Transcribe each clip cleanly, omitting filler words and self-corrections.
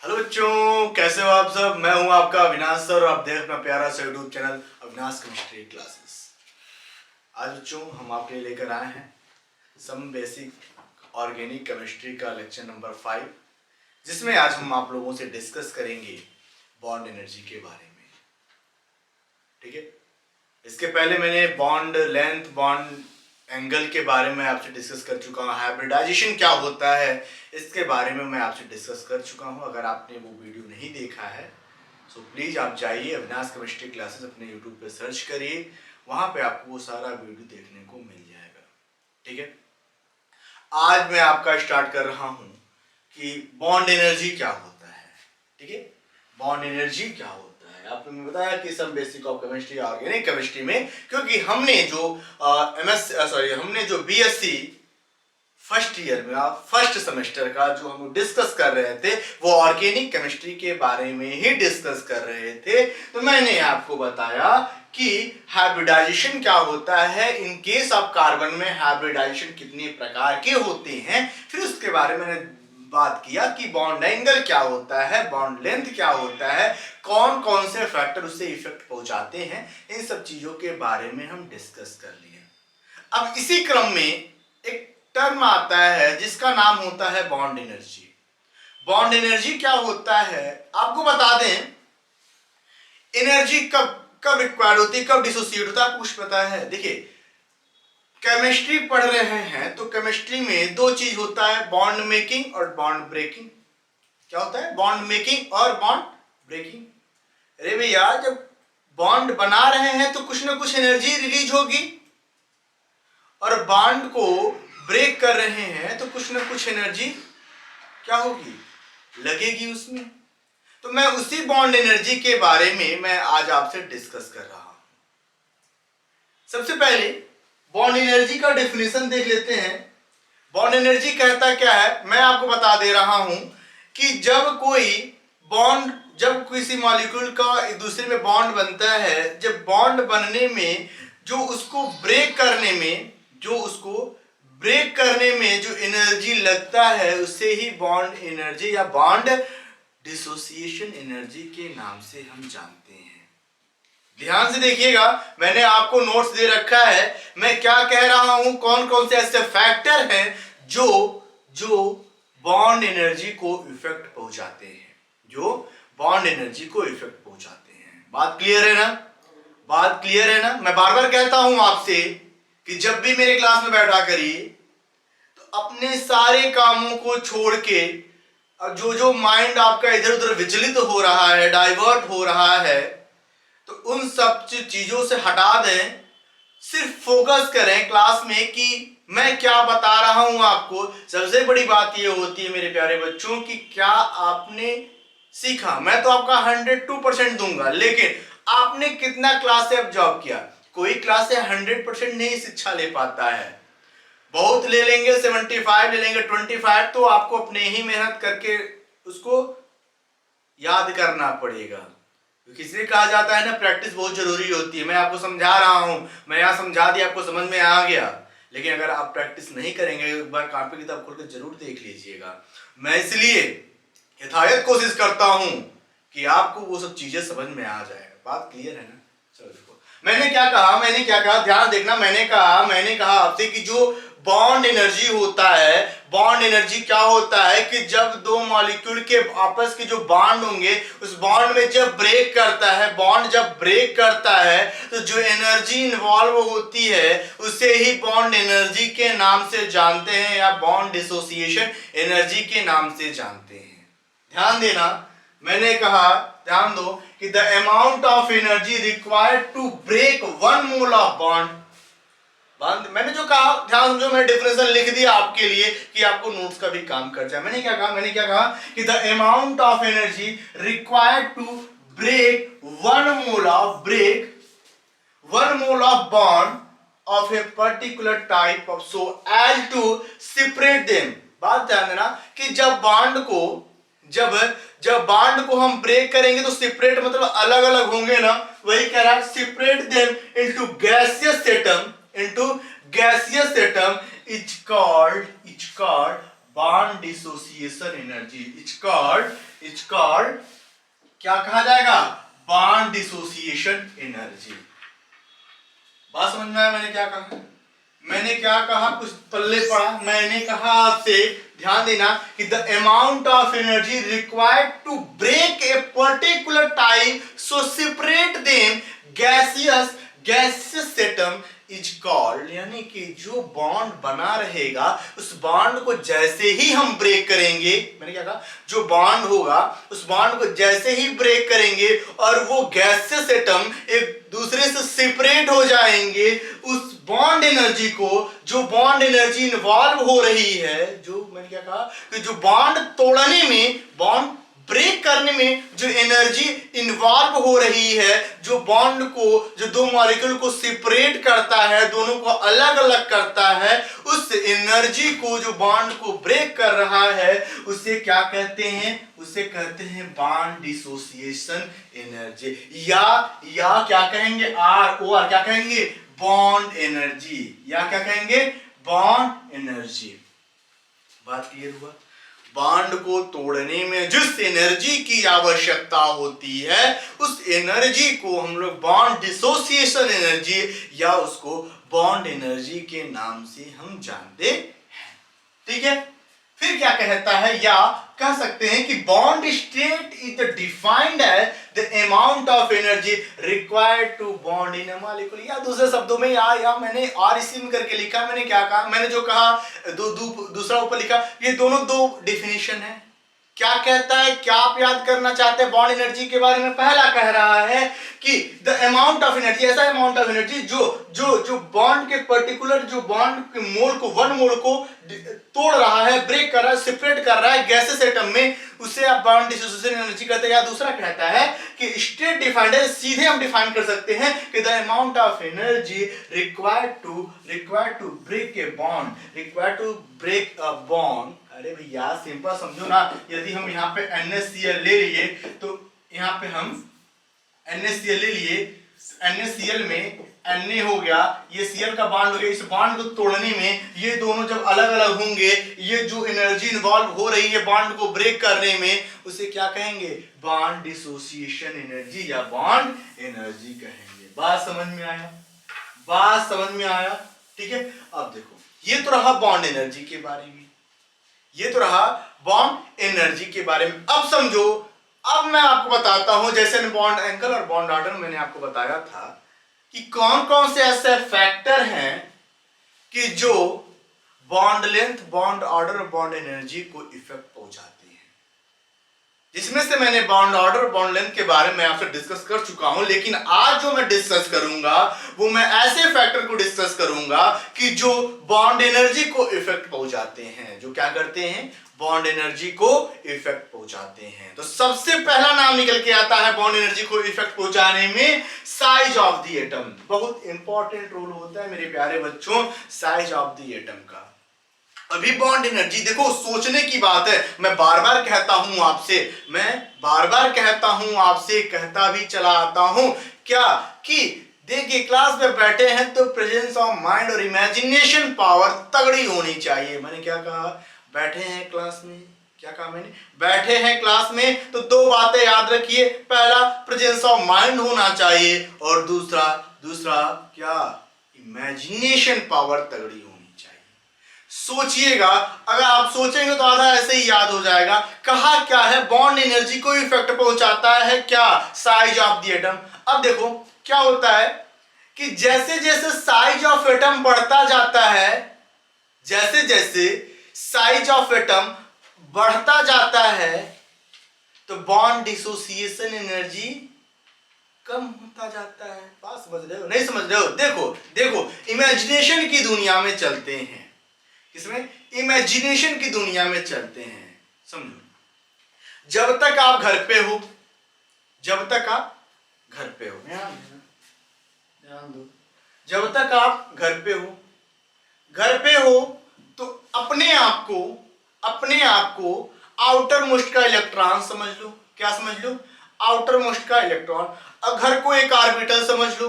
Hello बच्चों, कैसे हो आप सब। मैं हूं आपका अविनाश सर और आप देख अपना प्यारा सा YouTube channel Avinash chemistry classes. आज बच्चों हम आपके लिए लेकर आए हैं सम बेसिक ऑर्गेनिक केमिस्ट्री का लेक्चर नंबर 5, जिसमें आज हम आप लोगों से डिस्कस करेंगे बॉन्ड एनर्जी के बारे में। ठीक है, इसके पहले मैंने बॉन्ड लेंथ, बॉन्ड एंगल के बारे में आपसे डिस्कस कर चुका हूँ। हाइब्रिडाइजेशन क्या होता है इसके बारे में मैं आपसे डिस्कस कर चुका हूँ। अगर आपने वो वीडियो नहीं देखा है तो प्लीज़ आप जाइए अविनाश केमिस्ट्री क्लासेस अपने यूट्यूब पे सर्च करिए, वहाँ पे आपको वो सारा वीडियो देखने को मिल जाएगा। ठीक है, आज मैं आपका स्टार्ट कर रहा हूँ कि बॉन्ड एनर्जी क्या होता है। ठीक है, बॉन्ड एनर्जी क्या होता है आपने मैं बताया कि some basic of chemistry organic chemistry में, क्योंकि हमने जो बीएससी फर्स्ट ईयर में फर्स्ट सेमेस्टर का जो हम डिस्कस कर रहे थे वो ऑर्गेनिक केमिस्ट्री के बारे में ही डिस्कस कर रहे थे। तो मैंने आपको बताया कि हाइब्रिडाइजेशन क्या होता है, इन केस ऑफ कार्बन में हाइब्रिडाइजेशन कितने प्रकार के होते हैं। फिर उसके बारे में मैंने बात किया कि बॉन्ड एंगल क्या होता है, बॉन्ड लेंथ क्या होता है, कौन कौन से फैक्टर उससे इफेक्ट पहुंचाते हैं, इन सब चीजों के बारे में हम डिस्कस कर लिए। अब इसी क्रम में एक टर्म आता है जिसका नाम होता है बॉन्ड एनर्जी। बॉन्ड एनर्जी क्या होता है आपको बता दें। एनर्जी कब कब रिक्वायर्ड होती है, कब डिसोसिएट होता है, आपको कुछ पता है। देखिए, केमिस्ट्री पढ़ रहे हैं तो केमिस्ट्री में दो चीज होता है, बॉन्ड मेकिंग और बॉन्ड ब्रेकिंग। क्या होता है? बॉन्ड मेकिंग और बॉन्ड ब्रेकिंग। अरे भैया, जब बॉन्ड बना रहे हैं तो कुछ ना कुछ एनर्जी रिलीज होगी, और बॉन्ड को ब्रेक कर रहे हैं तो कुछ ना कुछ एनर्जी क्या होगी, लगेगी उसमें। तो मैं उसी बॉन्ड एनर्जी के बारे में मैं आज आपसे डिस्कस कर रहा हूं। सबसे पहले बॉन्ड एनर्जी का डेफिनेशन देख लेते हैं। बॉन्ड एनर्जी कहता क्या है, मैं आपको बता दे रहा हूं कि जब किसी मॉलिक्यूल का एक दूसरे में बॉन्ड बनता है, जब बॉन्ड बनने में जो उसको ब्रेक करने में जो एनर्जी लगता है उसे ही बॉन्ड एनर्जी या बॉन्ड डिसोसिएशन एनर्जी के नाम से हम जानते हैं। ध्यान से देखिएगा, मैंने आपको नोट्स दे रखा है, मैं क्या कह रहा हूं, कौन कौन से ऐसे फैक्टर हैं जो बॉन्ड एनर्जी को इफेक्ट पहुंचाते हैं, बात क्लियर है ना? मैं बार बार कहता हूं आपसे कि जब भी मेरे क्लास में बैठा करिए तो अपने सारे कामों को छोड़ के जो माइंड आपका इधर उधर विचलित हो रहा है, डाइवर्ट हो रहा है, तो उन सब चीजों से हटा दें। सिर्फ फोकस करें क्लास में कि मैं क्या बता रहा हूं आपको। सबसे बड़ी बात यह होती है मेरे प्यारे बच्चों कि क्या आपने सीखा। मैं तो आपका 102% दूंगा, लेकिन आपने कितना क्लास से ऑब्जर्व किया। कोई क्लास से 100% नहीं शिक्षा ले पाता है, बहुत ले लेंगे 75 ले लेंगे 25, तो आपको अपने ही मेहनत करके उसको याद करना पड़ेगा। क्योंकि इसलिए कहा जाता है ना, प्रैक्टिस बहुत जरूरी होती है। मैं आपको समझा रहा हूं, मैं यहां समझा दिया, आपको समझ में आ गया, लेकिन अगर आप प्रैक्टिस नहीं करेंगे, एक बार कॉपी किताब खोल कर जरूर देख लीजिएगा। मैं इसलिए यथायथ कोशिश करता हूं कि आपको वो सब चीजें समझ में आ जाए। बात क्लियर है ना? चलो देखो, मैंने क्या कहा, ध्यान देखना। मैंने कहा आपसे कि जो बॉन्ड एनर्जी होता है, बॉन्ड एनर्जी क्या होता है कि जब दो मॉलिक्यूल के आपस के जो बॉन्ड होंगे, उस बॉन्ड में जब ब्रेक करता है तो जो एनर्जी इन्वॉल्व होती है उसे ही बॉन्ड एनर्जी के नाम से जानते हैं, या बॉन्ड डिसोसिएशन एनर्जी के नाम से जानते हैं। ध्यान देना, मैंने कहा, ध्यान दो कि the amount of energy required to break 1 mole of bond. मैंने जो कहा, ध्यान समझो, मैंने डिफरेंशियल लिख दिया आपके लिए कि आपको नोट्स का भी काम कर जाए। मैंने क्या कहा कि the amount of energy required to break 1 mole of bond of a particular type of so as to separate them. बात ध्यान देना कि जब बॉन्ड को हम ब्रेक करेंगे तो सेपरेट मतलब अलग अलग होंगे ना, वही कह रहा है, separate them into gaseous atom is called bond dissociation energy. It's called क्या कहा जाएगा? Bond dissociation energy. बात समझ में आया मैंने क्या कहा? मैंने क्या कहा? कुछ पल्ले पड़ा। मैंने कहा आपसे ध्यान देना कि the amount of energy required to break a particular time so separate them gaseous atom is called, यानी कि जो बॉन्ड बना रहेगा उस बॉन्ड को जैसे ही हम ब्रेक करेंगे, मैंने क्या कहा? जो बॉन्ड होगा उस बॉन्ड को जैसे ही ब्रेक करेंगे और वो गैसियस एटम एक दूसरे से सेपरेट हो जाएंगे, उस बॉन्ड एनर्जी को, जो बॉन्ड एनर्जी इन्वॉल्व हो रही है, जो मैंने क्या कहा कि जो बॉन्ड तोड़ने में, बॉन्ड ब्रेक करने में जो एनर्जी इन्वॉल्व हो रही है, जो बॉन्ड को, जो दो मॉलिक्यूल को सेपरेट करता है, दोनों को अलग अलग करता है, उस एनर्जी को, जो बॉन्ड को ब्रेक कर रहा है, उसे क्या कहते हैं? उसे कहते हैं बॉन्ड डिसोसिएशन एनर्जी, या क्या कहेंगे? आर क्या कहेंगे? बॉन्ड एनर्जी, या क्या कहेंगे? Bond energy. बात क्लियर हुआ? बॉन्ड को तोड़ने में जिस एनर्जी की आवश्यकता होती है उस एनर्जी को हम लोग बॉन्ड डिसोसिएशन एनर्जी या उसको बॉन्ड एनर्जी के नाम से हम जानते हैं। ठीक है, फिर क्या कहता है, या कह सकते हैं कि bond state is defined as the amount of energy required to bond in a molecule, या दूसरे शब्दों में या मैंने और इसी में करके लिखा। मैंने क्या कहा? मैंने जो कहा दूसरा ऊपर लिखा, ये दोनों दो डेफिनेशन है। क्या कहता है? क्या आप याद करना चाहते हैं बॉन्ड एनर्जी के बारे में? पहला कह रहा है कि द अमाउंट ऑफ एनर्जी, ऐसा अमाउंट ऑफ एनर्जी जो बॉन्ड के पर्टिकुलर, जो बॉन्ड के मोल को, वन मोल को तोड़ रहा है, ब्रेक कर रहा है, सेपरेट कर रहा है गैसेस एटम में, उसे आप बॉन्ड डिसोसिएशन एनर्जी कहते हैं। या दूसरा कहता है कि स्टेट डिफाइंड है, सीधे हम डिफाइन कर सकते हैं कि the amount of energy required to break a bond, required to break a bond. अरे भैया सिंपल समझो ना, यदि हम यहाँ पे NaCl ले लिए तो यहाँ पे हम NaCl ले लिए, NaCl में Na हो गया, ये Cl का बॉन्ड हो गया। इस बॉन्ड को तोड़ने में ये दोनों जब अलग अलग होंगे, ये जो एनर्जी इन्वॉल्व हो रही है बॉन्ड को ब्रेक करने में, उसे क्या कहेंगे? बॉन्ड डिसोसिएशन एनर्जी या बॉन्ड एनर्जी कहेंगे। बात समझ में आया? बात समझ में आया? ठीक है, अब देखो, ये तो रहा बॉन्ड एनर्जी के बारे में, ये तो रहा बॉन्ड एनर्जी के बारे में। अब समझो, अब मैं आपको बताता हूं, जैसे बॉन्ड एंगल और बॉन्ड ऑर्डर मैंने आपको बताया था कि कौन कौन से ऐसे फैक्टर हैं कि जो बॉन्ड लेंथ, बॉन्ड ऑर्डर और बॉन्ड एनर्जी को इफेक्ट पहुंचाते हैं। जिसमें से मैंने बॉन्ड ऑर्डर और बॉन्ड लेंथ के बारे में आपसे डिस्कस कर चुका हूं, लेकिन आज जो मैं डिस्कस करूंगा वो मैं ऐसे फैक्टर को डिस्कस करूंगा कि जो बॉन्ड एनर्जी को इफेक्ट पहुंचाते हैं, जो क्या करते हैं? बॉन्ड एनर्जी को इफेक्ट पहुंचाते हैं। तो सबसे पहला नाम निकल के आता है बॉन्ड एनर्जी को इफेक्ट पहुंचाने में, साइज ऑफ द एटम। बहुत इंपॉर्टेंट रोल होता है मेरे प्यारे बच्चों साइज ऑफ द एटम का। अभी बॉन्ड एनर्जी देखो, सोचने की बात है। मैं बार बार कहता हूं आपसे, कहता भी चला आता हूं क्या कि देखिए क्लास में बैठे हैं तो प्रेजेंस ऑफ माइंड और इमेजिनेशन पावर तगड़ी होनी चाहिए। मैंने क्या कहा? बैठे हैं क्लास में, क्या कहा मैंने? बैठे हैं क्लास में तो दो बातें याद रखिए, पहला प्रेजेंस ऑफ माइंड होना चाहिए और दूसरा क्या? इमेजिनेशन पावर तगड़ी होनी चाहिए। सोचिएगा, अगर आप सोचेंगे तो आधा ऐसे ही याद हो जाएगा। कहा क्या है? बॉन्ड एनर्जी को इफेक्ट पहुंचाता है क्या? Size of the atom. अब देखो क्या होता है कि जैसे जैसे साइज ऑफ एटम बढ़ता जाता है, जैसे जैसे साइज ऑफ एटम बढ़ता जाता है तो बॉन्ड डिसोसिएशन एनर्जी कम होता जाता है। बात समझ रहे हो? नहीं समझ रहे हो? देखो इमेजिनेशन की दुनिया में चलते हैं। किसमें? इमेजिनेशन की दुनिया में चलते हैं। समझो, जब तक आप घर पे हो, ध्यान दो, जब तक आप घर पे हो तो अपने आप को आउटर मोस्ट का इलेक्ट्रॉन समझ लो। क्या समझ लो? आउटर मोस्ट का इलेक्ट्रॉन। अब घर को एक ऑर्बिटल समझ लो।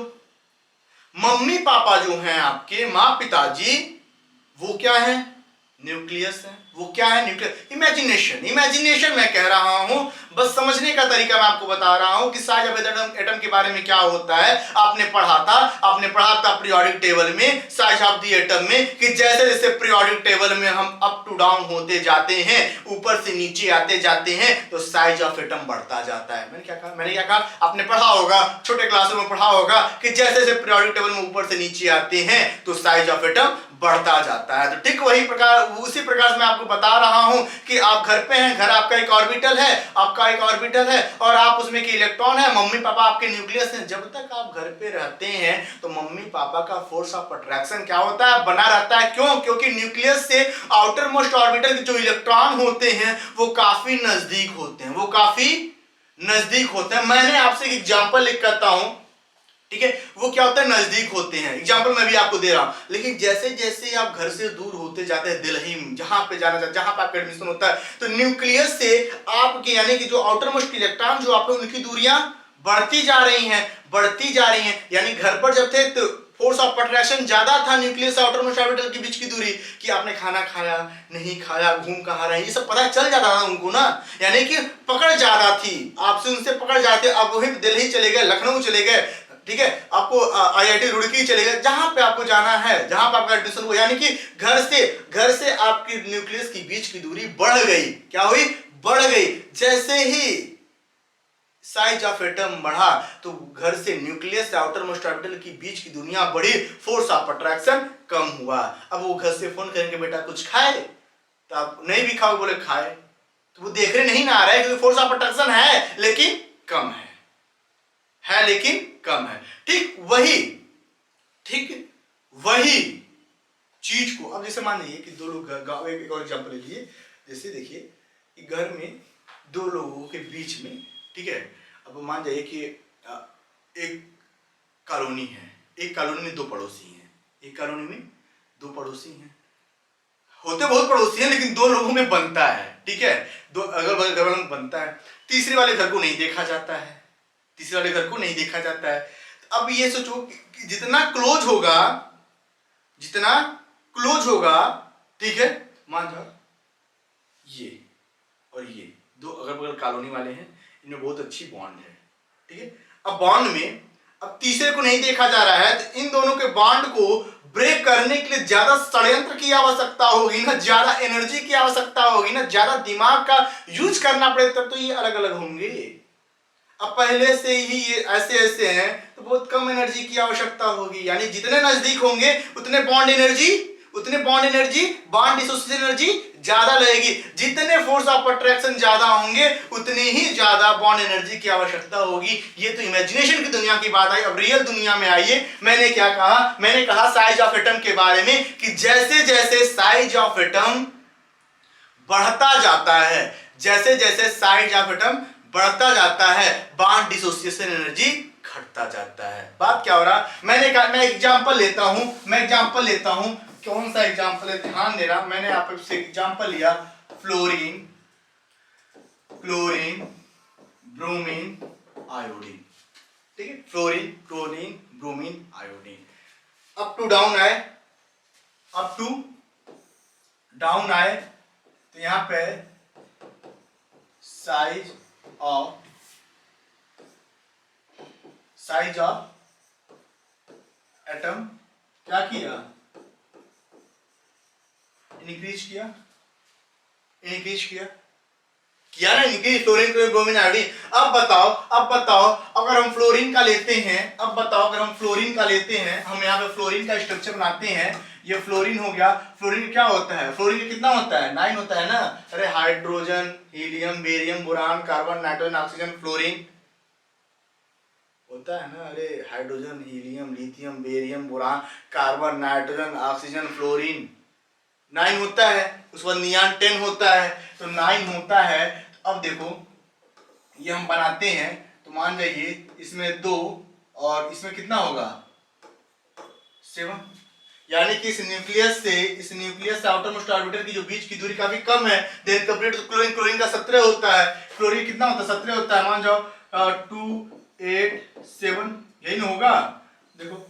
मम्मी पापा जो हैं आपके, माँ पिताजी, वो क्या है? न्यूक्लियस है। वो क्या है न्यूक्लियस? इमेजिनेशन। इमेजिनेशन मैं कह रहा हूं, बस समझने का तरीका मैं आपको बता रहा हूं कि साइज ऑफ एटम के बारे में क्या होता है। आपने पढ़ा था पीरियोडिक टेबल में, साइज ऑफ द एटम में, कि जैसे जैसे पीरियोडिक टेबल में हम अप टू डाउन होते जाते हैं, ऊपर से नीचे आते जाते हैं, तो साइज ऑफ एटम बढ़ता जाता है। मैंने क्या कहा? आपने पढ़ा होगा, छोटे क्लासों में पढ़ा होगा कि जैसे जैसे पीरियोडिक टेबल में ऊपर से नीचे आते हैं तो साइज ऑफ एटम बढ़ता जाता है। तो ठीक वही प्रकार, उसी प्रकार से मैं आपको बता रहा हूं कि आप घर पे हैं, घर आपका एक ऑर्बिटल है, और आप उसमें के इलेक्ट्रॉन है, मम्मी पापा आपके न्यूक्लियस हैं। जब तक आप घर पे रहते हैं तो मम्मी पापा का फोर्स ऑफ अट्रैक्शन क्या होता है? बना रहता है। क्यों? क्योंकि न्यूक्लियस से आउटर मोस्ट ऑर्बिटल के जो इलेक्ट्रॉन होते हैं वो काफी नजदीक होते हैं। मैंने आपसे एक एग्जांपल लिख करता हूं, ठीक है? वो क्या होता है? नजदीक होते हैं। एग्जांपल मैं भी आपको दे रहा हूं। लेकिन जैसे जैसे आप घर से दूर होते जाते हैं, दिल्ली जहां पे जाना चाहते, जहां पे आपका एडमिशन होता है, तो न्यूक्लियस से आपके यानी कि जो आउटर मोस्ट इलेक्ट्रॉन जो आपके, उनकी दूरियां बढ़ती जा रही हैं। यानी घर पर जब थे तो फोर्स ऑफ अट्रैक्शन ज्यादा था न्यूक्लियस और आउटर मोस्ट ऑर्बिटल के बीच की दूरी, कि आपने खाना खाया नहीं खाया, घूम कहां रहे, ये सब पता चल जाता था उनको ना। यानी कि पकड़ ज्यादा थी, आपसे उनसे पकड़ जाते। अब वही दिल्ली चले गए, लखनऊ चले गए, ठीक है, आपको आईआईटी रुड़की चले गए, जहां पे आपको जाना है, जहां पे आपका एडमिशन हुआ, यानी कि घर से आपकी न्यूक्लियस के बीच की दूरी बढ़ गई। क्या हुई? बढ़ गई। जैसे ही साइज ऑफ एटम बढ़ा तो घर से न्यूक्लियस से आउटर मोस्ट ऑर्बिटल के बीच की दूरियां बढ़ी, फोर्स ऑफ अट्रैक्शन कम हुआ। अब वो घर से फोन करेंगे, बेटा कुछ खाए? तो आप नहीं भी खाओ, बोले खाए, तो वो देखने नहीं ना आ रहा है क्योंकि फोर्स ऑफ अट्रैक्शन है लेकिन कम है, लेकिन कम है। ठीक वही चीज को अब जैसे मान लीजिए कि दो लोग गाँव, एक और एग्जांपल ले लीजिए। जैसे देखिए कि घर में दो लोगों के बीच में, ठीक है, अब मान जाइए कि एक कॉलोनी है, एक कॉलोनी में दो पड़ोसी हैं, होते बहुत पड़ोसी हैं लेकिन दो लोगों में बनता है, ठीक है, दो अगल बगल घर में बनता है। तीसरे वाले घर को नहीं देखा जाता है, तो अब ये सोचो कि जितना क्लोज होगा, ठीक है, मान जाओ ये और ये दो अगल बगल कॉलोनी वाले हैं, इनमें बहुत अच्छी बॉन्ड है, ठीक है। अब बॉन्ड में अब तीसरे को नहीं देखा जा रहा है, तो इन दोनों के बॉन्ड को ब्रेक करने के लिए ज्यादा षड्यंत्र की आवश्यकता होगी ना, ज्यादा एनर्जी की आवश्यकता होगी ना, ज्यादा दिमाग का यूज करना पड़ेगा, तब तो ये अलग अलग होंगे। अब पहले से ही ये ऐसे हैं तो बहुत कम एनर्जी की आवश्यकता होगी। यानी जितने नजदीक होंगे उतने बॉन्ड डिसोसिएशन एनर्जी ज्यादा लगेगी। जितने फोर्स ऑफ अट्रैक्शन ज्यादा होंगे उतनी ही ज्यादा बॉन्ड एनर्जी की आवश्यकता होगी। ये तो इमेजिनेशन की दुनिया की बात आई। अब रियल दुनिया में आइए, मैंने क्या कहा? मैंने कहा साइज ऑफ एटम के बारे में कि जैसे जैसे साइज ऑफ एटम बढ़ता है, बॉन्ड डिसोसिएशन एनर्जी घटता जाता है। बात क्या हो रहा? मैंने कहा मैं एग्जांपल लेता हूं। कौन सा एग्जांपल है? ध्यान देना, मैंने आपसे एग्जांपल लिया फ्लोरीन, क्लोरीन, ब्रोमीन, आयोडीन, ठीक है, fluorine, chlorine, bromine, iodine. Up to down आए तो यहां पे साइज ऑफ एटम क्या किया? इंक्रीज किया ना, increase, fluorine, chlorine, bromine, iodine. अब बताओ अगर हम फ्लोरीन का लेते हैं, हम यहाँ पे फ्लोरीन का स्ट्रक्चर बनाते हैं। ये फ्लोरीन हो गया। फ्लोरीन क्या होता है? फ्लोरीन कितना होता है? 9 होता है ना। अरे hydrogen, helium, barium, boron, carbon, nitrogen, oxygen, fluorine होता है ना। अरे hydrogen, helium, lithium, barium, boron, carbon, nitrogen, oxygen, fluorine 9 होता है। उस बाद नियॉन 10 होता है, तो 9 होता है। अब देखो ये हम बनाते हैं तो मान जाइए इसमें 2 और इसमें कितना होगा? 7। यानी कि इस न्यूक्लियस से आउटर मोस्ट ऑर्बिटल की जो बीच की दूरी काफी कम है। देन कंप्लीट क्लोरीन का 17 होता है। क्लोरीन कितना होता है? 17 होता है। मान जाओ 2 8 7, यही ना होगा। देखो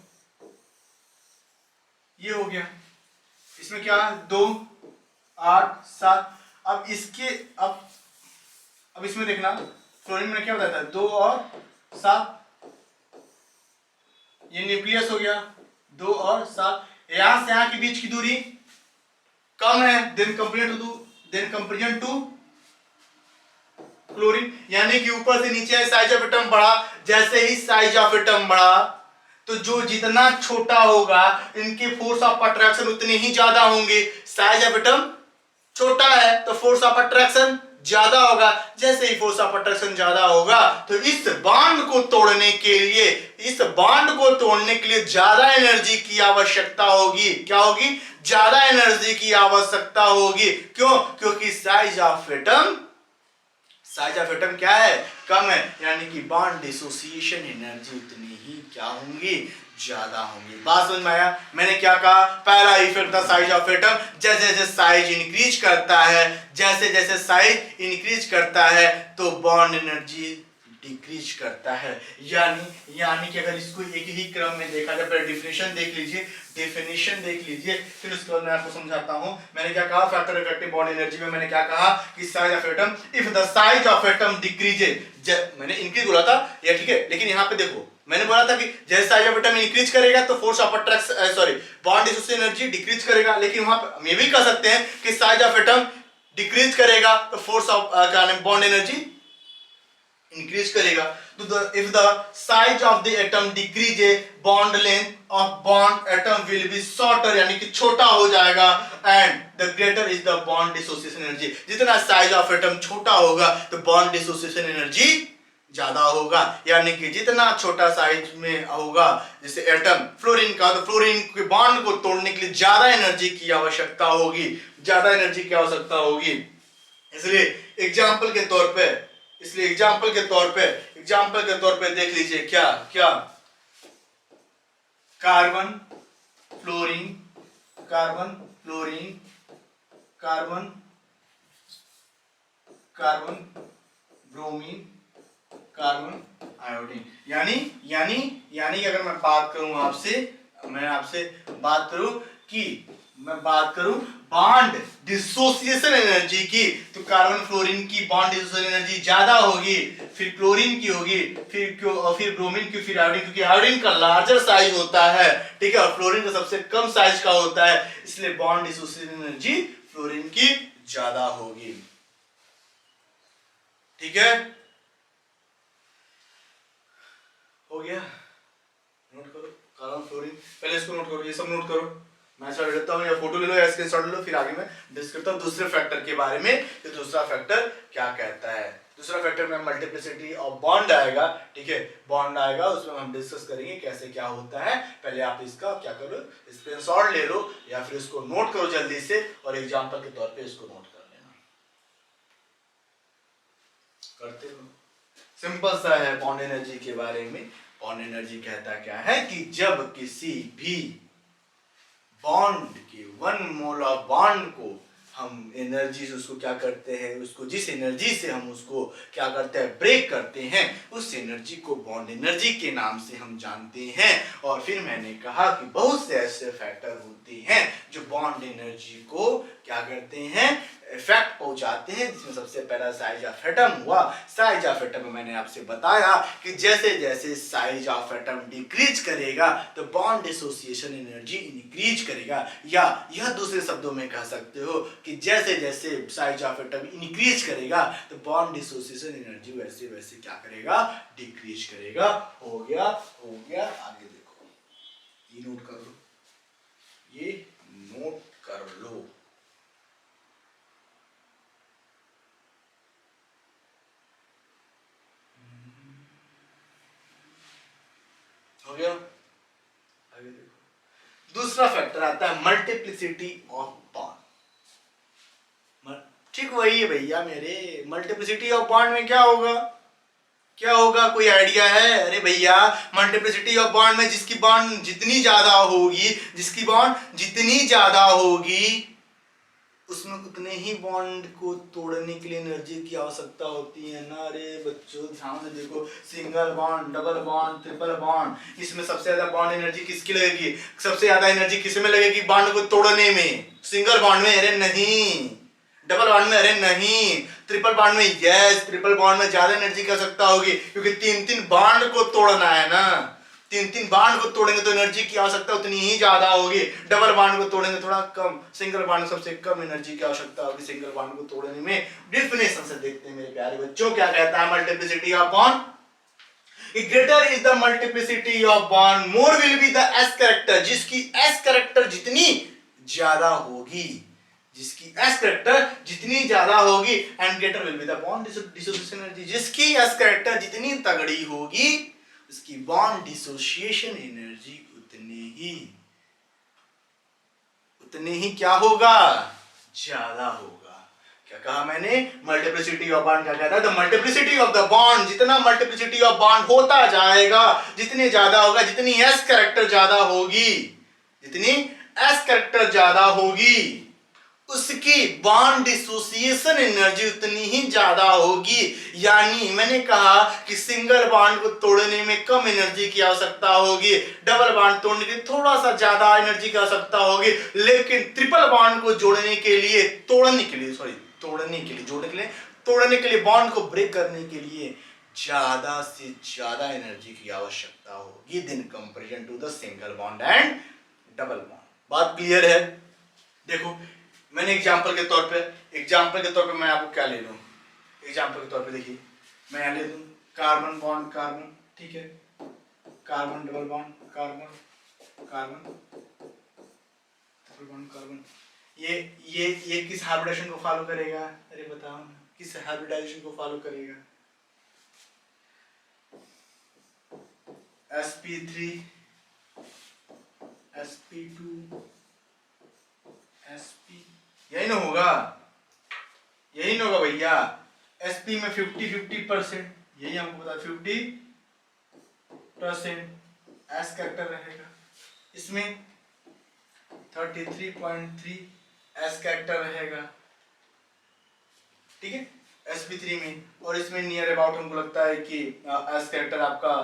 ये हो गया। इसमें क्या 2 8 7। अब इसके अब इसमें देखना फ्लोरीन में क्या बताया था, 2 और 7, ये न्यूक्लियस हो गया, 2 और 7। यहां से यहां के बीच की दूरी कम है देन कंपेरिजन टू क्लोरीन, यानी कि ऊपर से नीचे साइज ऑफ एटम बढ़ा। जैसे ही साइज ऑफ एटम बढ़ा तो जो जितना छोटा होगा इनके फोर्स ऑफ अट्रैक्शन उतने ही ज्यादा होंगे। साइज ऑफ एटम छोटा है तो फोर्स ऑफ अट्रैक्शन ज्यादा होगा। जैसे ही फोर्स ऑफ अट्रैक्शन ज्यादा होगा तो इस बॉन्ड को तोड़ने के लिए ज्यादा एनर्जी की आवश्यकता होगी। क्या होगी? ज्यादा एनर्जी की आवश्यकता होगी। क्यों? क्योंकि साइज ऑफ एटम क्या है? कम है, यानी कि बॉन्ड डिसोसिएशन एनर्जी उतनी ही क्या होंगी? ज्यादा होंगी। बात समझ में आया? मैंने क्या कहा? पहला इफेक्ट था साइज ऑफ एटम। जैसे जैसे साइज इंक्रीज करता है तो बॉन्ड एनर्जी डिक्रीज करता है। यानी कि अगर इसको एक ही क्रम में देखा जाए, पहले डेफिनेशन देख लीजिए, फिर उसके बाद मैं आपको समझाता हूं। मैंने क्या कहा? फैक्टर इफेक्टिव बॉन्ड एनर्जी में मैंने क्या कहा कि size of atom, if the size of atom decreases, मैंने इंक्रीज बोला था ये, ठीक है, लेकिन यहां पे देखो मैंने बोला था कि जैसे साइज ऑफ एटम इंक्रीज करेगा तो force of attraction bond dissociation energy decrease करेगा। लेकिन वहां पे हम ये भी कह सकते हैं कि साइज ऑफ एटम डिक्रीज करेगा तो force of bond energy increase करेगा। तो if the size of the atom decreases, bond length of bond atom will be shorter, यानी कि छोटा हो जाएगा, and the greater is the bond dissociation energy। जितना साइज ऑफ एटम छोटा होगा तो बॉन्ड डिसोसिएशन एनर्जी ज्यादा होगा। यानी कि जितना छोटा साइज में होगा, जैसे एटम फ्लोरीन का, तो फ्लोरीन के बॉन्ड को तोड़ने के लिए ज्यादा एनर्जी की आवश्यकता होगी। इसलिए एग्जाम्पल के तौर पे देख लीजिए क्या carbon fluorine, carbon bromine, carbon iodine. यानी अगर मैं आपसे बात करूं बॉन्ड डिसोसिएशन एनर्जी की, तो कार्बन फ्लोरीन की बॉन्ड डिसोसिएशन एनर्जी ज्यादा होगी, फिर क्लोरीन की होगी, फिर ब्रोमीन की, फिर आयोडीन, क्योंकि आयोडीन का लार्जर साइज होता है, ठीक है, और फ्लोरीन का सबसे कम साइज का होता है, इसलिए बॉन्ड डिसोसिएशन एनर्जी फ्लोरीन की ज्यादा होगी। ठीक है, हो गया? नोट करो कार्बन फ्लोरीन, पहले इसको नोट करो, ये सब नोट करो। मैं शॉट लेता हूं या फोटो ले लो या स्क्रीनशॉट ले लो, फिर आगे मैं डिस्कस करता हूं दूसरे फैक्टर के बारे में कि दूसरा फैक्टर क्या कहता है। दूसरा फैक्टर में मल्टीप्लिसिटी ऑफ बॉन्ड आएगा, ठीक है, बॉन्ड आएगा, उसमें हम डिस्कस करेंगे कैसे क्या होता है। पहले आप इसका क्या करो, स्क्रीनशॉट ले लो या फिर इसको नोट करो जल्दी से, और एग्जांपल के तौर पे इसको नोट कर लेना। करते हो? सिंपल सा है बॉन्ड एनर्जी के बारे में। बॉन्ड एनर्जी कहता क्या है कि जब किसी भी बॉन्ड के 1 मोल ऑफ बॉन्ड को हम एनर्जी से उसको क्या करते हैं, उसको जिस एनर्जी से हम उसको क्या करते हैं, ब्रेक करते हैं, उस एनर्जी को बॉन्ड एनर्जी के नाम से हम जानते हैं। और फिर मैंने कहा कि बहुत से ऐसे फैक्टर होते हैं जो बॉन्ड एनर्जी को क्या करते हैं, इफेक्ट पहुंचाते हैं, जिसमें सबसे पहला साइज ऑफ एटम हुआ। साइज ऑफ एटम में मैंने आपसे बताया कि जैसे जैसे साइज ऑफ एटम डिक्रीज करेगा तो बॉन्ड डिसोसिएशन एनर्जी इंक्रीज करेगा, या यह दूसरे शब्दों में कह सकते हो कि जैसे जैसे साइज ऑफ एटम इंक्रीज करेगा तो बॉन्ड डिसोसिएशन एनर्जी वैसे वैसे क्या करेगा, डिक्रीज करेगा। हो गया? आगे देखो, ये नोट कर लो, हो गया? आगे देखो, दूसरा फैक्टर आता है मल्टीप्लिसिटी ऑफ बॉन्ड। ठीक वही है भैया मेरे, मल्टीप्लिसिटी ऑफ बॉन्ड में क्या होगा, कोई आइडिया है? अरे भैया, मल्टीप्लिसिटी ऑफ बॉन्ड में जिसकी बॉन्ड जितनी ज्यादा होगी उसमें उतने ही बॉन्ड को तोड़ने के लिए एनर्जी की आवश्यकता होती है ना। अरे बच्चों ध्यान से देखो, single bond, double bond, triple bond, इसमें सबसे ज्यादा बॉन्ड एनर्जी किसकी लगेगी? सबसे ज्यादा एनर्जी किस में लगेगी? बॉन्ड को तोड़ने में। सिंगल बॉन्ड में अरे नहीं, डबल बॉन्ड में अरे नहीं, ट्रिपल बॉन्ड में यस। ट्रिपल बॉन्ड में ज्यादा एनर्जी की आवश्यकता होगी क्योंकि तीन तीन बॉन्ड को तोड़ना है ना। तीन तीन बॉन्ड को तोड़ेंगे तो एनर्जी की आवश्यकता उतनी ही ज्यादा होगी। डबल बॉन्ड को तोड़ेंगे थोड़ा कम। सिंगल बॉन्ड में सबसे कम एनर्जी की आवश्यकता होगी सिंगल बॉन्ड को तोड़ने में। डेफिनेशन से देखते हैं मेरे प्यारे बच्चों, क्या कहता है multiplicity of bond? Greater is the multiplicity of bond, more will be the S character. जिसकी एस कैरेक्टर जितनी ज्यादा होगी, जिसकी एस कैरेक्टर जितनी ज्यादा होगी, and greater will be the bond dissociation energy. जिसकी एस कैरेक्टर जितनी तगड़ी होगी, उसकी बॉन्ड डिसोसिएशन एनर्जी उतने ही क्या होगा? ज्यादा होगा। क्या कहा मैंने? मल्टीप्लिसिटी ऑफ बॉन्ड क्या कहता है? The multiplicity of the bond. जितना मल्टीप्लिसिटी ऑफ बॉन्ड होता जाएगा, जितने ज्यादा होगा, जितनी एस कैरेक्टर ज्यादा होगी, जितनी एस कैरेक्टर ज्यादा होगी, उसकी बॉन्ड डिसोसिएशन एनर्जी उतनी ही ज्यादा होगी। यानी मैंने कहा कि सिंगल बॉन्ड को तोड़ने में कम एनर्जी की आवश्यकता होगी, डबल बॉन्ड तोड़ने के लिए थोड़ा सा ज्यादा एनर्जी की आवश्यकता होगी, लेकिन ट्रिपल बॉन्ड को जोड़ने के लिए, तोड़ने के लिए, तोड़ने के लिए, बॉन्ड को ब्रेक करने के लिए ज्यादा से ज्यादा एनर्जी की आवश्यकता होगी then comparison to the single bond and double bond. बात क्लियर है? देखो मैंने एग्जाम्पल के तौर पे मैं आपको क्या ले लूं? एग्जाम्पल के तौर पे देखिए, मैं यहां ले लूं कार्बन बॉन्ड कार्बन, ठीक है, carbon double bond carbon carbon double bond carbon. ये किस हाइब्रिडाइजेशन को फॉलो करेगा? अरे बताओ ना, किस हाइब्रिडाइजेशन को फॉलो करेगा? sp3 sp2 sp, यही ना होगा? यही ना होगा भैया। sp में 50-50%, यही हमको पता, 50% एस कैरेक्टर रहेगा। इसमें 33.3 एस कैरेक्टर रहेगा, ठीक है, sp3 में। और इसमें नियर अबाउट हमको लगता है कि एस कैरेक्टर आपका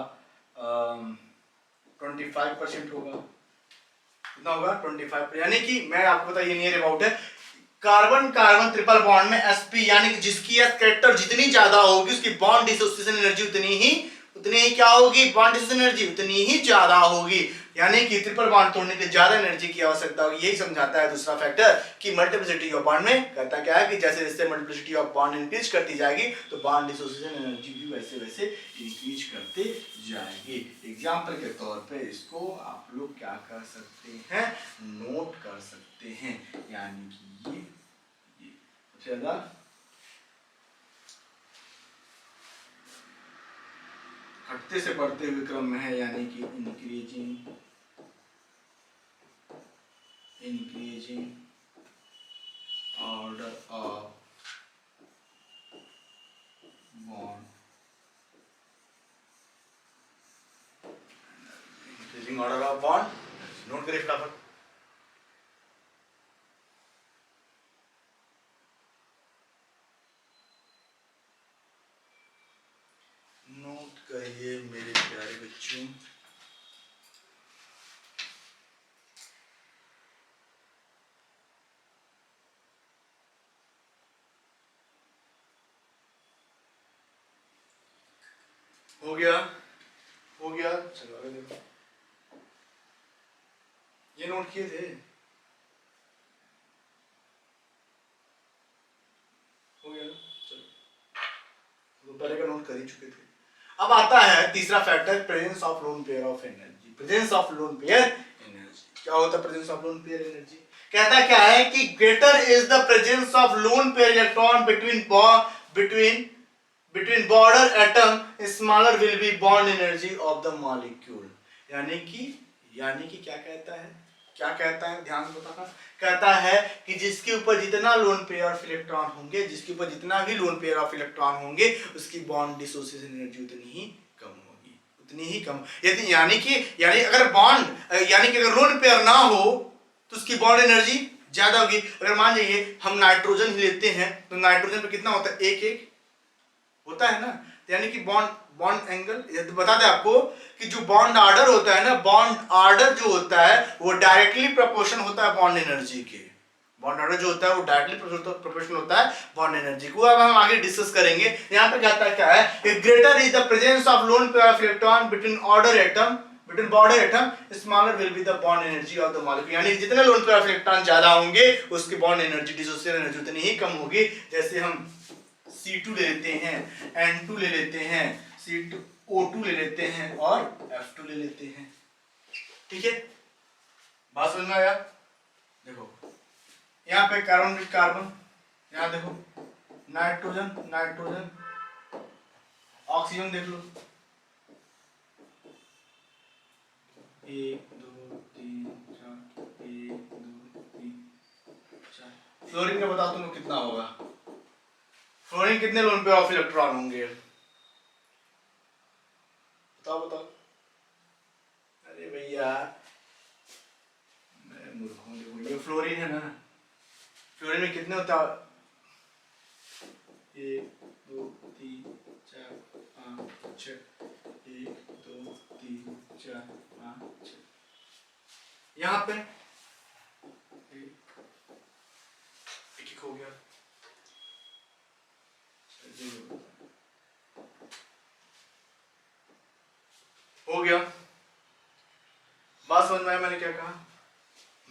25% होगा। कितना होगा? 25। यानी कि मैं आपको बता, ये नियर अबाउट है। कार्बन कार्बन ट्रिपल बॉन्ड में sp, यानी कि जिसकी एस कैरेक्टर जितनी ज्यादा होगी, उसकी बॉन्ड डिसोसिएशन एनर्जी उतनी ही क्या होगी? बॉन्ड डिसोसिएशन एनर्जी उतनी ही ज्यादा होगी। यानी कि ट्रिपल बॉन्ड तोड़ने के ज्यादा एनर्जी की आवश्यकता होगी। यही समझाता है दूसरा फैक्टर कि मल्टीप्लिसिटी ऑफ बॉन्ड में कहता क्या है कि जैसे जैसे मल्टीप्लिसिटी ऑफ बॉन्ड इंक्रीज करती जाएगी, तो बॉन्ड डिसोसिएशन एनर्जी भी वैसे वैसे इंक्रीज करते जाएगी। एग्जाम्पल के तौर पे इसको आप लोग क्या कर सकते हैं? नोट कर सकते हैं। यानी कि ये सबसे ज्यादा घटते से बढ़ते हुए क्रम में है, यानी कि increasing order of bond, increasing order of bond. Note करिए फटाफट। नोट करिए मेरे प्यारे बच्चों। हो गया? चलो आगे देखो। ये नोट किए थे? हो गया? चलो, तो पहले का नोट कर ही चुके थे। अब आता है तीसरा factor, presence of lone pair of energy. Presence of lone pair energy क्या होता है? Presence of lone pair energy कहता क्या है कि greater is the presence of lone pair electron between border atom, smaller will be bond energy of the molecule. यानी कि क्या कहता है ध्यान से बताना। कहता है कि जिसके ऊपर जितना लोन पेयर ऑफ इलेक्ट्रॉन होंगे, जिसके ऊपर जितना भी लोन पेयर ऑफ इलेक्ट्रॉन होंगे, उसकी बॉन्ड डिसोसिएशन एनर्जी उतनी ही कम होगी, उतनी ही कम। यदि यानी कि अगर लोन पेयर ना हो तो उसकी बॉन्ड एनर्जी ज्यादा होगी। अगर मान लीजिए हम नाइट्रोजन ही लेते हैं तो नाइट्रोजन पे कितना होता है, एक एक होता है ना, तो यानी कि बॉन्ड बॉन्ड एंगल, तो बता दें आपको कि जो बॉन्ड आर्डर होता है ना, बॉन्ड आर्डर जो होता है वो डायरेक्टली प्रोपोर्शन होता है बॉन्ड एनर्जी के। बॉन्ड आर्डर जो होता है वो डायरेक्टली प्रोपोर्शनल होता है बॉन्ड एनर्जी को। अब हम आगे डिस्कस करेंगे। यहाँ पे कहता है क्या है, greater is the presence of lone pair of electron between order atom, between border atom, smaller will be the bond energy of the molecule. यानी जितने लोन पेयर ऑफ इलेक्ट्रॉन ज्यादा होंगे उसकी बॉन्ड एनर्जी, डिसोसिएशन एनर्जी उतनी ही कम होगी। जैसे हम C2 ले लेते हैं, N2 ले लेते हैं, O2 ले लेते हैं और F2 ले लेते हैं। ठीक है, बात समझ में आया? देखो यहाँ पे कार्बन विद कार्बन, यहाँ देखो नाइट्रोजन नाइट्रोजन, ऑक्सीजन देख लो, 1 2 3 4, 1 2 3 4। फ्लोरीन का बताओ तुम कितना होगा? फ्लोरीन कितने लोन पे ऑफ इलेक्ट्रॉन होंगे? बताओ बताओ। अरे भैया मैं मूर्ख हूँ, देखो ये फ्लोरीन है ना, फ्लोरीन में कितने होता है? 1 2 3 4 5 6, 1 2 3 4 5 6। यहाँ पे एक हो गया, हो गया। बात समझ में आया मैंने क्या कहा?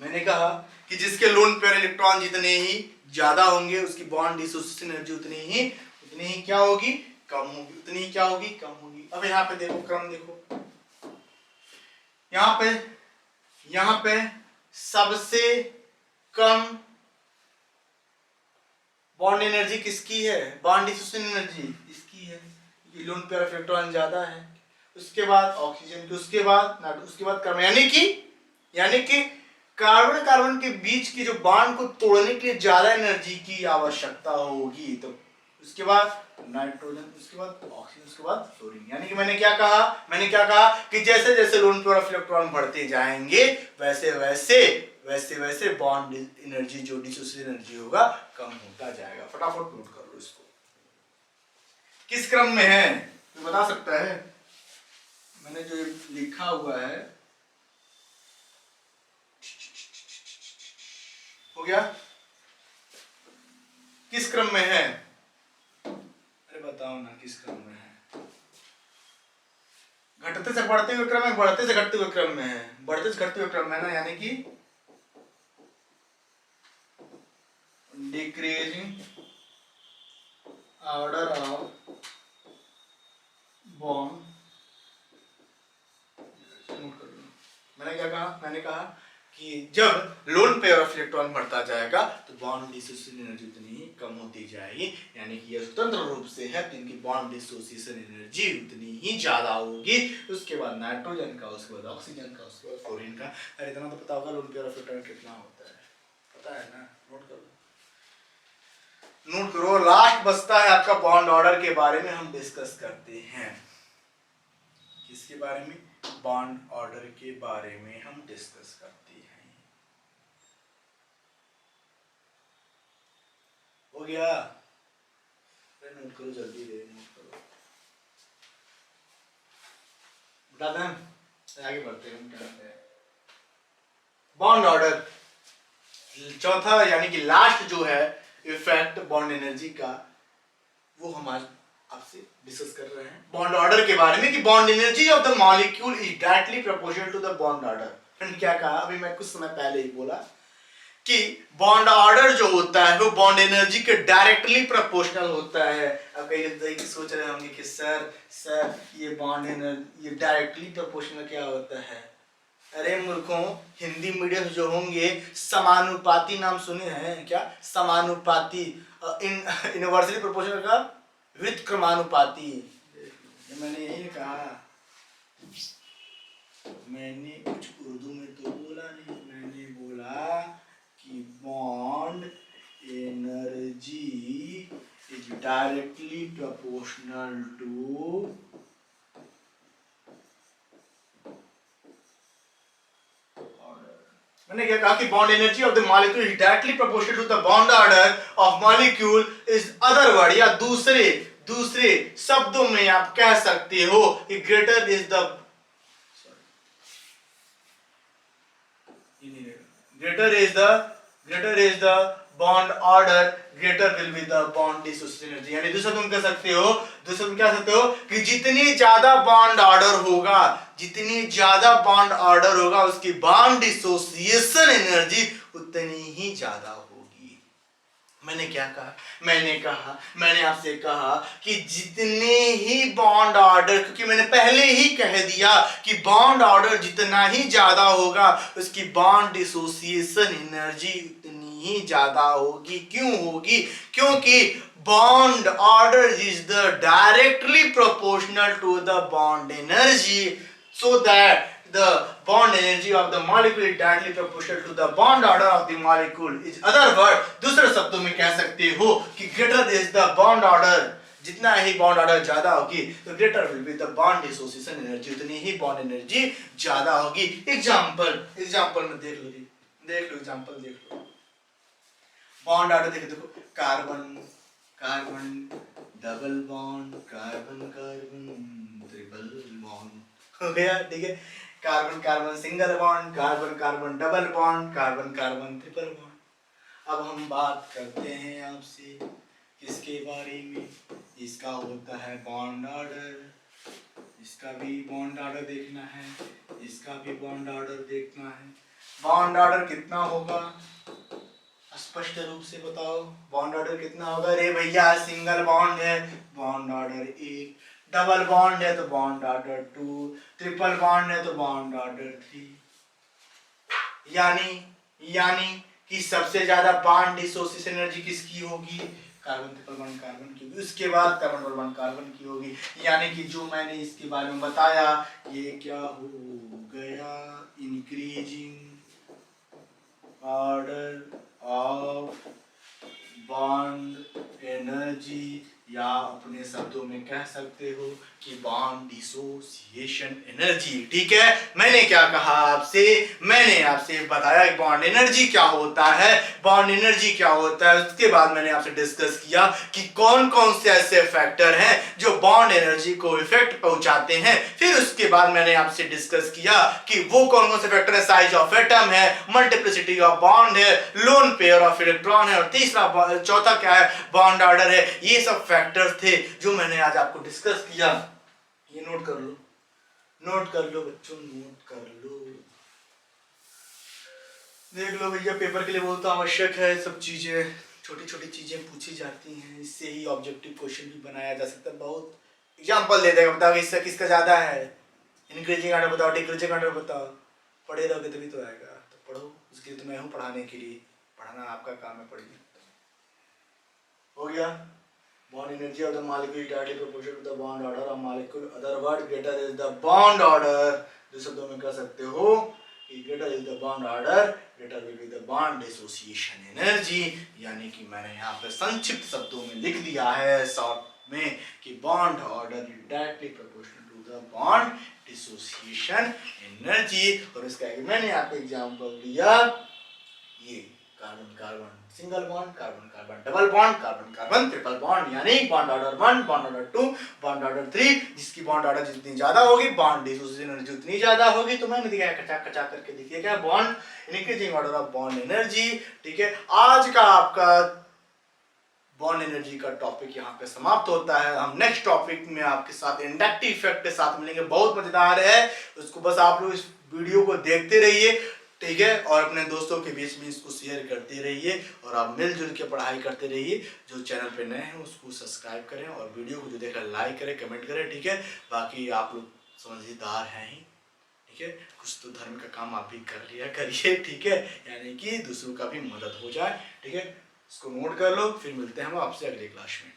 मैंने कहा कि जिसके लोन पेयर इलेक्ट्रॉन जितने ही ज्यादा होंगे उसकी बॉन्ड डिसोसिएशन एनर्जी उतनी ही क्या होगी, कम होगी, उतनी ही क्या होगी, कम होगी। अब यहाँ पे देखो क्रम देखो, यहाँ पे सबसे कम बॉन्ड एनर्जी किसकी है? बॉन्ड डिसोसिएशन एनर्जी इसकी है, ये लोन पेयर ऑफ इलेक्ट्रॉन ज्यादा है। उसके बाद ऑक्सीजन की, उसके बाद कार्बन, यानी कि कार्बन कार्बन के बीच की जो बॉन्ड को तोड़ने के लिए ज्यादा एनर्जी की आवश्यकता होगी। तो उसके बाद नाइट्रोजन, उसके बाद ऑक्सीजन, उसके बाद फ्लोरीन। यानी कि मैंने क्या कहा कि जैसे जैसे लोन पेयर ऑफ इलेक्ट्रॉन बढ़ते जाएंगे वैसे वैसे बॉन्ड एनर्जी, जो डिसोसिएशन एनर्जी होगा, कम होता जाएगा। फटाफट नोट कर लो इसको। किस क्रम में है तो बता सकता है? मैंने जो लिखा हुआ है हो गया, किस क्रम में है? अरे बताओ ना किस क्रम में है? घटते से बढ़ते हुए क्रम है, बढ़ते से घटते हुए क्रम में है? बढ़ते से घटते हुए क्रम में है ना, यानी कि डिक्रीजिंग ऑर्डर ऑफ बॉन्ड। मैंने कहा कि जब लोन पेयर ऑफ इलेक्ट्रॉन बढ़ता जाएगा तो बॉन्ड डिसोसिएशन एनर्जी उतनी ही कम होती जाएगी। यानी कि यह स्वतंत्र रूप से है तो इनकी बॉन्ड डिसोसिएशन एनर्जी उतनी ही ज्यादा होगी। उसके बाद नाइट्रोजन का, उसके बाद ऑक्सीजन का, उसके बाद फ्लोरीन का। अरे इतना तो पता होगा लोन पेयर ऑफ इलेक्ट्रॉन कितना होता है, पता है ना? नोट करो। लास्ट बचता है आपका बॉन्ड ऑर्डर के बारे में हम डिस्कस करते हैं। किसके बारे में? बॉन्ड ऑर्डर के बारे में हम डिस्कस करते हैं। हो गया? नोट करो जल्दी दे, नोट करो, बता दें आगे बढ़ते हैं। क्या बॉन्ड ऑर्डर चौथा, यानी कि लास्ट जो है इफेक्ट बॉन्ड एनर्जी का, वो हम आज आपसे डिस्कस कर रहे हैं बॉन्ड ऑर्डर के बारे में कि bond energy of the molecule is directly proportional to the bond order. Friend क्या कहा अभी मैं कुछ समय पहले ही बोला कि बॉन्ड ऑर्डर जो होता है वो बॉन्ड एनर्जी के डायरेक्टली प्रोपोर्शनल होता है। अब कई लोग सोच रहे होंगे कि सर ये बॉन्ड एनर्जी ये डायरेक्टली प्रोपोर्शनल क्या होता है? अरे मूर्खों, हिंदी मीडियम जो होंगे समानुपाती नाम सुने हैं क्या? समानुपाती, इनवर्सली प्रोपोर्शनल का व्युत्क्रमानुपाती। मैंने यही कहा, मैंने कुछ उर्दू में तो बोला नहीं, मैंने बोला कि bond energy is directly proportional to मैंने क्या कहा कि bond energy of the molecule is directly proportional to the bond order of molecule is other word, या दूसरे शब्दों में आप कह सकते हो कि greater is the bond order, greater will be the bond dissociation energy. यानी दूसरा तुम कह सकते हो कि जितनी ज्यादा बॉन्ड ऑर्डर होगा उसकी बॉन्ड डिसोसिएशन एनर्जी उतनी ही ज्यादा होगी। मैंने क्या कहा? मैंने आपसे कहा कि जितने ही बॉन्ड ऑर्डर, क्योंकि मैंने पहले ही कह दिया कि बॉन्ड ऑर्डर जितना ही ज्यादा होगा उसकी बॉन्ड डिसोसिएशन एनर्जी उतनी ही ज्यादा होगी। क्यों होगी? क्योंकि bond order is the directly proportional to the bond energy, so that the bond energy of the molecule is directly proportional to the bond order of the molecule. is other word, दूसरे शब्दों में कह सकते हो कि greater is the bond order, जितना ही bond order ज्यादा होगी तो greater will be the bond dissociation energy, उतनी ही बॉन्ड एनर्जी ज्यादा होगी। एग्जांपल में देख लो एग्जांपल देख लो। बॉन्ड ऑर्डर देखो, carbon double bond, carbon triple bond हो गया, ठीक है। Carbon single bond, carbon double bond, carbon triple bond. अब हम बात करते हैं आपसे किसके बारे में? इसका होता है बॉन्ड ऑर्डर, इसका भी बॉन्ड ऑर्डर देखना है, इसका भी बॉन्ड ऑर्डर देखना है। बॉन्ड ऑर्डर कितना होगा स्पष्ट रूप से बताओ, बॉन्ड ऑर्डर कितना होगा? अरे भैया सिंगल बॉन्ड है बॉन्ड ऑर्डर 1, डबल बॉन्ड है तो बॉन्ड ऑर्डर 2, ट्रिपल बॉन्ड है तो बॉन्ड ऑर्डर 3। यानी कि सबसे ज्यादा बॉन्ड डिसोसिएशन एनर्जी किसकी होगी? कार्बन ट्रिपल बॉन्ड कार्बन की होगी, उसके बाद कार्बन डबल बॉन्ड कार्बन की होगी। यानी कि जो मैंने इसके बारे में बताया ये क्या हो गया? Increasing order of bond energy, या अपने शब्दों में कह सकते हो कि बॉन्ड डिसोसिएशन एनर्जी। ठीक है, मैंने क्या कहा आपसे? मैंने आपसे बताया कि बॉन्ड एनर्जी क्या होता है, उसके बाद मैंने आपसे डिस्कस किया कि कौन कौन से ऐसे फैक्टर हैं जो बॉन्ड एनर्जी को इफेक्ट पहुंचाते हैं। फिर उसके बाद मैंने आपसे डिस्कस किया कि वो कौन कौन से फैक्टर है, साइज ऑफ एटम है, मल्टीप्लिसिटी ऑफ बॉन्ड है, लोन पेयर ऑफ इलेक्ट्रॉन है, और चौथा क्या है? बॉन्ड ऑर्डर है। ये सब फैक्टर्स थे जो मैंने आज आपको डिस्कस किया। ये नोट कर लो बच्चों, नोट कर लो, देख लो भैया, पेपर के लिए बहुत आवश्यक है। सब चीजें, छोटी छोटी चीजें पूछी जाती हैं, इससे ही ऑब्जेक्टिव क्वेश्चन भी बनाया जा सकता है। बहुत एग्जांपल दे देगा, बताओ इससे किसका ज्यादा है, इंक्रीजिंग ऑर्डर बताओ, डिक्रीजिंग ऑर्डर बताओ। पढ़े रहोगे तभी तो आएगा, तो पढ़ो, उसके लिए तो मैं हूँ पढ़ाने के लिए, पढ़ाना आपका काम है, पढ़िए। हो गया, bond energy of the molecule is directly proportional to the bond order of molecule, other word greater is the bond order। दूसरे शब्दों में कह सकते हो कि greater is the bond order, greater will be the bond dissociation energy। यानी कि मैंने यहाँ पे संक्षिप्त शब्दों में लिख दिया है शॉर्ट में कि bond order is directly proportional to the bond dissociation energy। और इसका मैंने आपको एग्जाम्पल दिया, ये carbon single bond, carbon double bond, carbon triple bond, यानी bond order 1, bond order 2, bond order 3। जिसकी बॉन्ड ऑर्डर जितनी ज्यादा होगी बॉन्ड डिसोसिएशन एनर्जी उतनी ज्यादा होगी। तो मैंने दिखाया कचा करके दिखिए क्या, bond increasing order of bond energy. ठीक है, आज का आपका बॉन्ड एनर्जी का टॉपिक यहाँ पे समाप्त होता है। हम नेक्स्ट टॉपिक में आपके साथ इंडक्टिव इफेक्ट के साथ मिलेंगे, बहुत मजेदार है, उसको बस आप लोग इस वीडियो को देखते रहिए, ठीक है, और अपने दोस्तों के बीच में इसको शेयर करते रहिए, और आप मिलजुल के पढ़ाई करते रहिए। जो चैनल पे नए हैं उसको सब्सक्राइब करें, और वीडियो को जो देखा लाइक करें, कमेंट करें, ठीक है। बाकी आप लोग समझदार हैं ही, ठीक है, कुछ तो धर्म का काम आप भी कर लिया करिए, ठीक है, यानी कि दूसरों का भी मदद हो जाए, ठीक है। इसको नोट कर लो, फिर मिलते हैं हम आपसे अगले क्लास में।